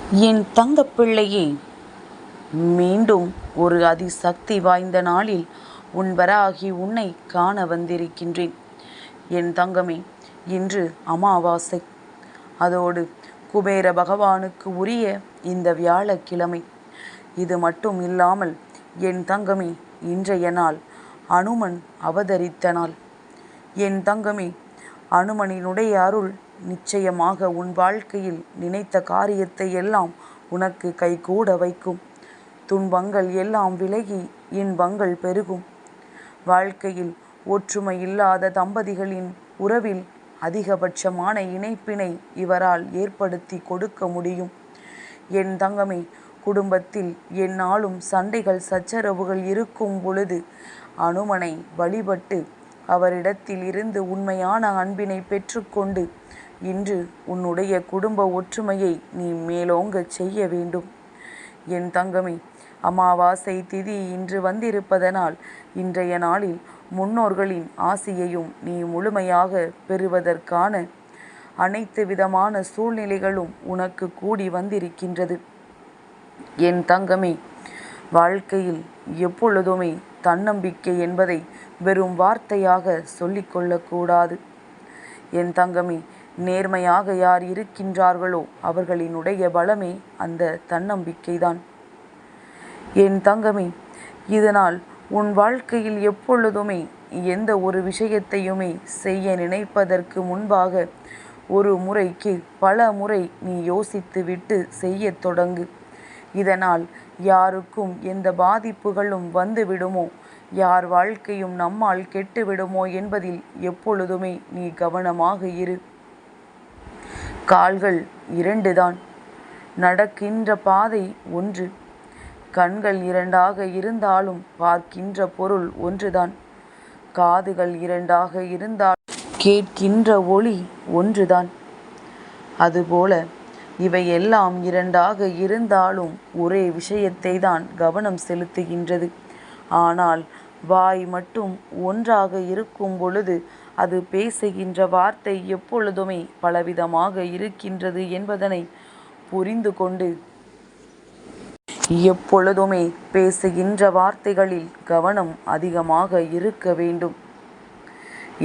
என் தங்கப்பிள்ளையே, மீண்டும் ஒரு அதிசக்தி வாய்ந்த நாளில் உன் வராகி உன்னை காண வந்திருக்கின்றேன். என் தங்கமே, இன்று அமாவாசை. அதோடு குபேர பகவானுக்கு உரிய இந்த வியாழக்கிழமை. இது மட்டும் இல்லாமல் என் தங்கமே, இன்றைய நாள் அனுமன் அவதரித்த நாள். என் தங்கமே, அனுமனினுடைய அருள் நிச்சயமாக உன் வாழ்க்கையில் நினைத்த காரியத்தை எல்லாம் உனக்கு கைகூட வைக்கும். துன்பங்கள் எல்லாம் விலகி இன்பங்கள் பெருகும். வாழ்க்கையில் ஒற்றுமை இல்லாத தம்பதிகளின் உறவில் அதிகபட்சமான இணைப்பினை இவரால் ஏற்படுத்தி கொடுக்க முடியும். என் தங்கமே, குடும்பத்தில் எந்நாளும் சண்டைகள் சச்சரவுகள் இருக்கும் பொழுது அனுமனை வழிபட்டு அவரிடத்தில் இருந்து உண்மையான அன்பினை பெற்றுக்கொண்டு இன்று உன்னுடைய குடும்ப ஒற்றுமையை நீ மேலோங்கச் செய்ய வேண்டும். என் தங்கமே, அமாவாசை திதி இன்று வந்திருப்பதனால் இன்றைய நாளில் முன்னோர்களின் ஆசியையும் நீ முழுமையாக பெறுவதற்கான அனைத்து விதமான சூழ்நிலைகளும் உனக்கு கூடி வந்திருக்கின்றது. என் தங்கமே, வாழ்க்கையில் எப்பொழுதுமே தன்னம்பிக்கை என்பதை வெறும் வார்த்தையாக சொல்லிக்கொள்ளக்கூடாது. என் தங்கமே, நேர்மையாக யார் இருக்கின்றார்களோ அவர்களினுடைய பலமே அந்த தன்னம்பிக்கைதான். என் தங்கமே, இதனால் உன் வாழ்க்கையில் எப்பொழுதுமே எந்த ஒரு விஷயத்தையுமே செய்ய நினைப்பதற்கு முன்பாக ஒரு முறைக்கு பல முறை நீ யோசித்துவிட்டு செய்ய தொடங்கு. இதனால் யாருக்கும் எந்த பாதிப்புகளும் வந்துவிடுமோ, யார் வாழ்க்கையும் நம்மால் கெட்டுவிடுமோ என்பதில் எப்பொழுதுமே நீ கவனமாக இரு. கால்கள் 2 தான், நடக்கின்ற பாதை ஒன்று. கண்கள் 2ஆக இருந்தாலும் பார்க்கின்ற பொருள் ஒன்றுதான். காதுகள் 2ஆக இருந்தால் கேட்கின்ற ஒளி ஒன்றுதான். அதுபோல இவையெல்லாம் 2ஆக இருந்தாலும் ஒரே விஷயத்தை தான் கவனம் செலுத்துகின்றது. ஆனால் வாய் மட்டும் ஒன்றாக இருக்கும் பொழுது அது பேசுகின்ற வார்த்தை எப்பொழுதுமே பலவிதமாக இருக்கின்றது என்பதனை புரிந்து கொண்டு எப்பொழுதுமே பேசுகின்ற வார்த்தைகளில் கவனம் அதிகமாக இருக்க வேண்டும்.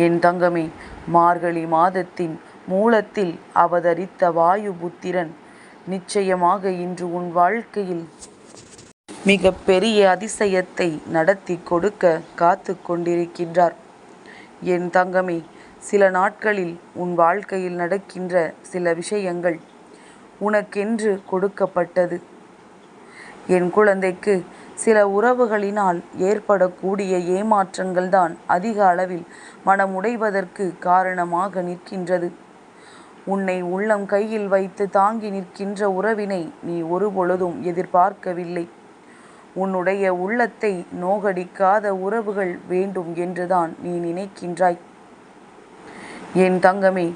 என் தங்கமே, மார்கழி மாதத்தின் மூலத்தில் அவதரித்த வாயுபுத்திரன் நிச்சயமாக இன்று உன் வாழ்க்கையில் மிக பெரிய அதிசயத்தை நடத்தி கொடுக்க காத்து கொண்டிருக்கின்றார். என் தங்கமே, சில நாட்களில் உன் வாழ்க்கையில் நடக்கின்ற சில விஷயங்கள் உனக்கென்று கொடுக்கப்பட்டது. என் குழந்தைக்கு சில உறவுகளினால் ஏற்படக்கூடிய ஏமாற்றங்கள் தான் அதிக அளவில் மனமுடைவதற்கு காரணமாக நிற்கின்றது. உன்னை உள்ளம் கையில் வைத்து தாங்கி நிற்கின்ற உறவினை நீ ஒருபொழுதும் எதிர்பார்க்கவில்லை. உன்னுடைய உள்ளத்தை நோகடிக்காத உறவுகள் வேண்டும் என்றுதான் நீ நினைக்கின்றாய். என் தங்கமே,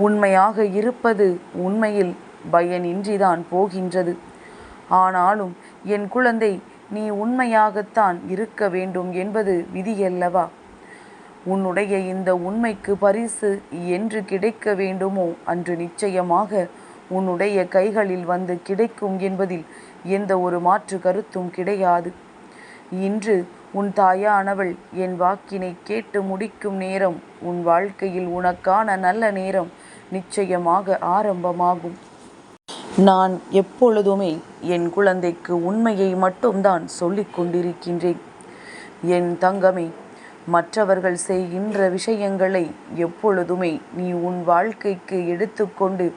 உண்மையாக இருப்பது உண்மையில் பயனின்றிதான் போகின்றது. ஆனாலும் என் குழந்தை, நீ உண்மையாகத்தான் இருக்க வேண்டும் என்பது விதியல்லவா? உன்னுடைய இந்த உண்மைக்கு பரிசு என்று கிடைக்க வேண்டுமோ அன்று நிச்சயமாக உன்னுடைய கைகளில் வந்து கிடைக்கும் என்பதில் எந்த ஒரு மாற்று கருத்தும் கிடையாது. இன்று உன் தாயானவள் என் வாக்கினை கேட்டு முடிக்கும் நேரம், உன் வாழ்க்கையில் உனக்கான நல்ல நேரம் நிச்சயமாக ஆரம்பமாகும். நான் எப்பொழுதுமே என் குழந்தைக்கு உண்மையை மட்டும்தான் சொல்லிக் கொண்டிருக்கின்றேன். என் தங்கமே, மற்றவர்கள் செய்கின்ற விஷயங்களை எப்பொழுதுமே நீ உன் வாழ்க்கைக்கு எடுத்துக்கொண்டு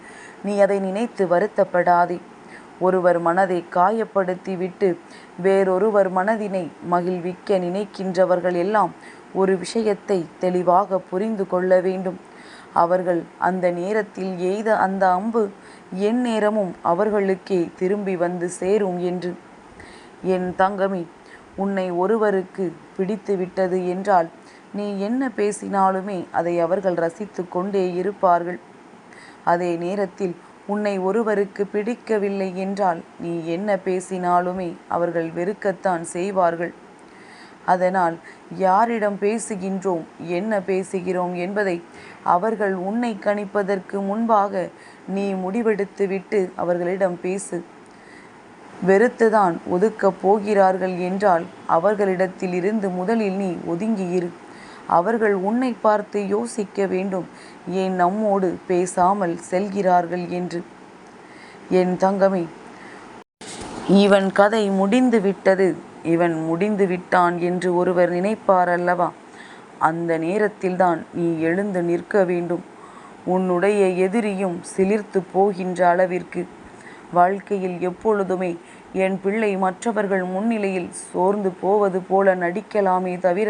நீ அதை நினைத்து வருத்தப்படாதே. ஒருவர் மனதை காயப்படுத்திவிட்டு வேறொருவர் மனதினை மகிழ்விக்க நினைக்கின்றவர்கள் எல்லாம் ஒரு விஷயத்தை தெளிவாக புரிந்து கொள்ள வேண்டும். அவர்கள் அந்த நேரத்தில் எய்த அந்த அம்பு என் நேரமும் அவர்களுக்கே திரும்பி வந்து சேரும் என்று. என் தங்கமே, உன்னை ஒருவருக்கு பிடித்து விட்டது என்றால் நீ என்ன பேசினாலுமே அதை அவர்கள் ரசித்து கொண்டே இருப்பார்கள். அதே நேரத்தில் உன்னை ஒருவருக்கு பிடிக்கவில்லை என்றால் நீ என்ன பேசினாலுமே அவர்கள் வெறுக்கத்தான் செய்வார்கள். அதனால் யாரிடம் பேசுகின்றோம், என்ன பேசுகிறோம் என்பதை அவர்கள் உன்னை கணிப்பதற்கு முன்பாக நீ முடிவெடுத்துவிட்டு அவர்களிடம் பேசு. வெறுத்துதான் ஒதுக்கப் போகிறார்கள் என்றால் அவர்களிடத்தில் இருந்து முதலில் நீ ஒதுங்கியிரு. அவர்கள் உன்னை பார்த்து யோசிக்க வேண்டும், ஏன் நம்மோடு பேசாமல் செல்கிறார்கள் என்று. என் தங்கமே, இவன் கதை முடிந்து விட்டது, இவன் முடிந்து விட்டான் என்று ஒருவர் நினைப்பார் அல்லவா? அந்த நேரத்தில்தான் நீ எழுந்து நிற்க வேண்டும். உன்னுடைய எதிரியும் சிலிர்த்து போகின்ற அளவிற்கு. வாழ்க்கையில் எப்பொழுதுமே என் பிள்ளை மற்றவர்கள் முன்னிலையில் சோர்ந்து போவது போல நடிக்கலாமே தவிர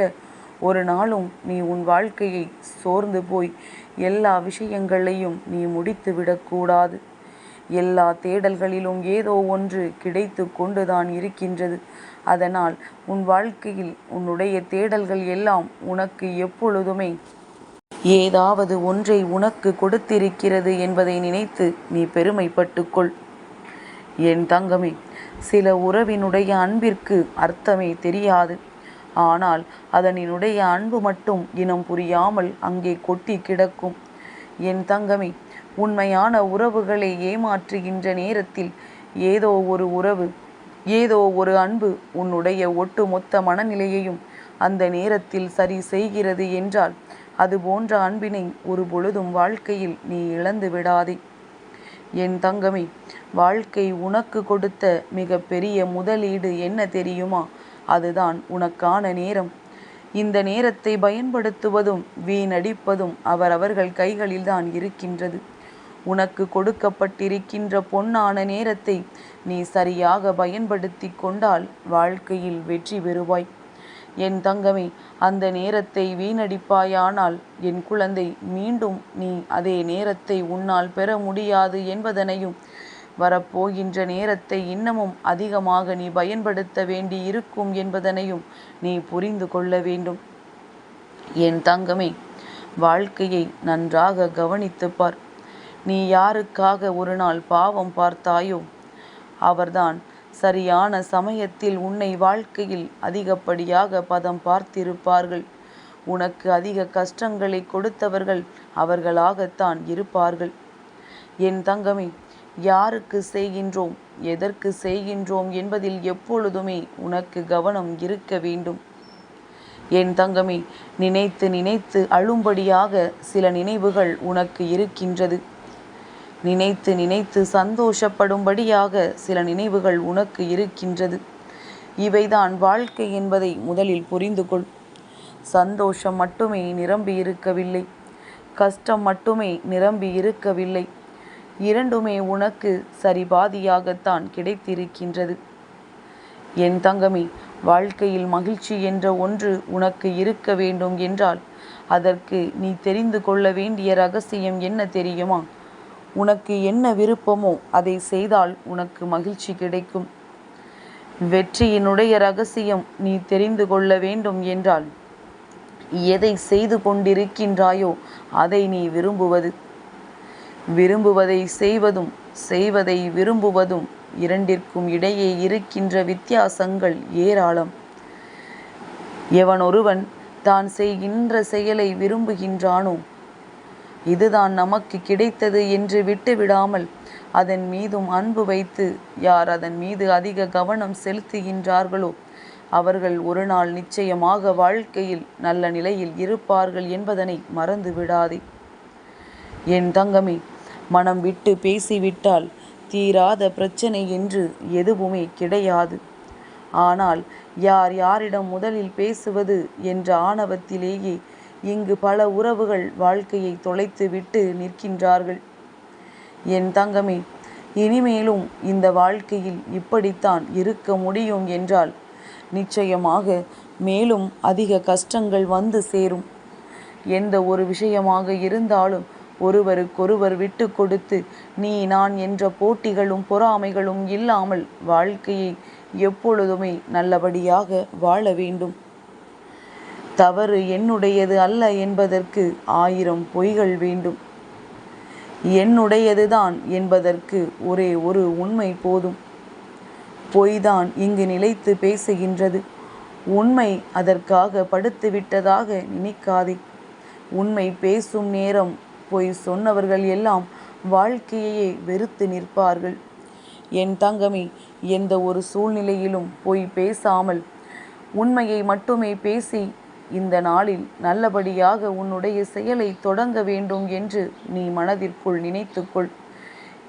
ஒரு நாளும் நீ உன் வாழ்க்கையை சோர்ந்து போய் எல்லா விஷயங்களையும் நீ முடித்து விடக்கூடாது. எல்லா தேடல்களிலும் ஏதோ ஒன்று கிடைத்து கொண்டுதான் இருக்கின்றது. அதனால் உன் வாழ்க்கையில் உன்னுடைய தேடல்கள் எல்லாம் உனக்கு எப்பொழுதுமே ஏதாவது ஒன்றை உனக்கு கொடுத்திருக்கிறது என்பதை நினைத்து நீ பெருமைப்பட்டுக்கொள். என் தங்கமே, சில உறவினுடைய அன்பிற்கு அர்த்தமே தெரியாது. ஆனால் அதனினுடைய அன்பு மட்டும் இனம் புரியாமல் அங்கே கொட்டி கிடக்கும். என் தங்கமே, உண்மையான உறவுகளை ஏமாற்றுகின்ற நேரத்தில் ஏதோ ஒரு உறவு, ஏதோ ஒரு அன்பு உன்னுடைய ஒட்டுமொத்த மனநிலையையும் அந்த நேரத்தில் சரி செய்கிறது என்றால் அது போன்ற அன்பினை ஒரு பொழுதும் வாழ்க்கையில் நீ இழந்து விடாதே. என் தங்கமே, வாழ்க்கை உனக்கு கொடுத்த மிக பெரிய முதலீடு என்ன தெரியுமா? அதுதான் உனக்கான நேரம். இந்த நேரத்தை பயன்படுத்துவதும் வீணடிப்பதும் அவரவர்கள் கைகளில்தான் இருக்கின்றது. உனக்கு கொடுக்கப்பட்டிருக்கின்ற பொன்னான நேரத்தை நீ சரியாக பயன்படுத்தி கொண்டால் வாழ்க்கையில் வெற்றி பெறுவாய். என் தங்கமே, அந்த நேரத்தை வீணடிப்பாயானால் என் குழந்தை, மீண்டும் நீ அதே நேரத்தை உன்னால் பெற முடியாது என்பதனையும், வரப்போகின்ற நேரத்தை இன்னமும் அதிகமாக நீ பயன்படுத்த வேண்டி இருக்கும் என்பதனையும் நீ புரிந்து கொள்ள வேண்டும். என் தங்கமே, வாழ்க்கையை நன்றாக கவனித்துப்பார். நீ யாருக்காக ஒரு நாள் பாவம் பார்த்தாயோ அவர்தான் சரியான சமயத்தில் உன்னை வாழ்க்கையில் அதிகப்படியாக பதம் பார்த்திருப்பார்கள். உனக்கு அதிக கஷ்டங்களை கொடுத்தவர்கள் அவர்களாகத்தான் இருப்பார்கள். என் தங்கமே, யாருக்கு செய்கின்றோம், எதற்கு செய்கின்றோம் என்பதில் எப்பொழுதுமே உனக்கு கவனம் இருக்க வேண்டும். என் தங்கமே, நினைத்து நினைத்து அழும்படியாக சில நினைவுகள் உனக்கு இருக்கின்றது. நினைத்து நினைத்து சந்தோஷப்படும்படியாக சில நினைவுகள் உனக்கு இருக்கின்றது. இவைதான் வாழ்க்கை என்பதை முதலில் புரிந்து கொள். சந்தோஷம் மட்டுமே நிரம்பி இருக்கவில்லை, கஷ்டம் மட்டுமே நிரம்பி இருக்கவில்லை. இரண்டுமே உனக்கு சரிபாதியாகத்தான் கிடைத்திருக்கின்றது. என் தங்கமே, வாழ்க்கையில் மகிழ்ச்சி என்ற ஒன்று உனக்கு இருக்க வேண்டும் என்றால் அதற்கு நீ தெரிந்து கொள்ள வேண்டிய ரகசியம் என்ன தெரியுமா? உனக்கு என்ன விருப்பமோ அதை செய்தால் உனக்கு மகிழ்ச்சி கிடைக்கும். வெற்றியினுடைய ரகசியம் நீ தெரிந்து கொள்ள வேண்டும் என்றால் எதை செய்து கொண்டிருக்கின்றாயோ அதை நீ விரும்புவது. விரும்புவதை செய்வதும் செய்வதை விரும்புவதும் இரண்டிற்கும் இடையே இருக்கின்ற வித்தியாசங்கள் ஏராளம். எவனொருவன் தான் செய்கின்ற செயலை விரும்புகின்றானோ, இதுதான் நமக்கு கிடைத்தது என்று விட்டுவிடாமல் அதன் மீதும் அன்பு வைத்து யார் அதன் மீது அதிக கவனம் செலுத்துகின்றார்களோ அவர்கள் ஒரு நாள் நிச்சயமாக வாழ்க்கையில் நல்ல நிலையில் இருப்பார்கள் என்பதனை மறந்து விடாதே. என் தங்கமே, மனம் விட்டு பேசிவிட்டால் தீராத பிரச்சனை என்று எதுவுமே கிடையாது. ஆனால் யார் யாரிடம் முதலில் பேசுவது என்ற ஆணவத்திலேயே இங்கு பல உறவுகள் வாழ்க்கையை தொலைத்து விட்டு நிற்கின்றார்கள். என் தங்கமே, இனிமேலும் இந்த வாழ்க்கையில் இப்படித்தான் இருக்க முடியும் என்றால் நிச்சயமாக மேலும் அதிக கஷ்டங்கள் வந்து சேரும். எந்த ஒரு விஷயமாக இருந்தாலும் ஒருவருக்கொருவர் விட்டு கொடுத்து நீ நான் என்ற போட்டிகளும் பொறாமைகளும் இல்லாமல் வாழ்க்கையை எப்பொழுதுமே நல்லபடியாக வாழ வேண்டும். தவறு என்னுடையது அல்ல என்பதற்கு 1000 பொய்கள் வேண்டும். என்னுடையதுதான் என்பதற்கு ஒரே ஒரு உண்மை போதும். பொய்தான் இங்கு நிலைத்து பேசுகின்றது. உண்மை அதற்காக படுத்து விட்டதாக நினைக்காதே. உண்மை பேசும் நேரம் பொய் சொன்னவர்கள் எல்லாம் வாழ்க்கையையே வெறுத்து நிற்பார்கள். என் தங்கமே, எந்த ஒரு சூழ்நிலையிலும் பொய் பேசாமல் உண்மையை மட்டுமே பேசி இந்த நாளில் நல்லபடியாக உன்னுடைய செயலை தொடங்க வேண்டும் என்று நீ மனதிற்குள் நினைத்துக்கொள்.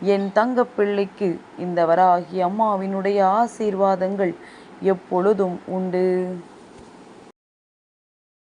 என் தங்கப்பிள்ளைக்கு இந்த வராகி அம்மாவினுடைய ஆசீர்வாதங்கள் எப்பொழுதும் உண்டு.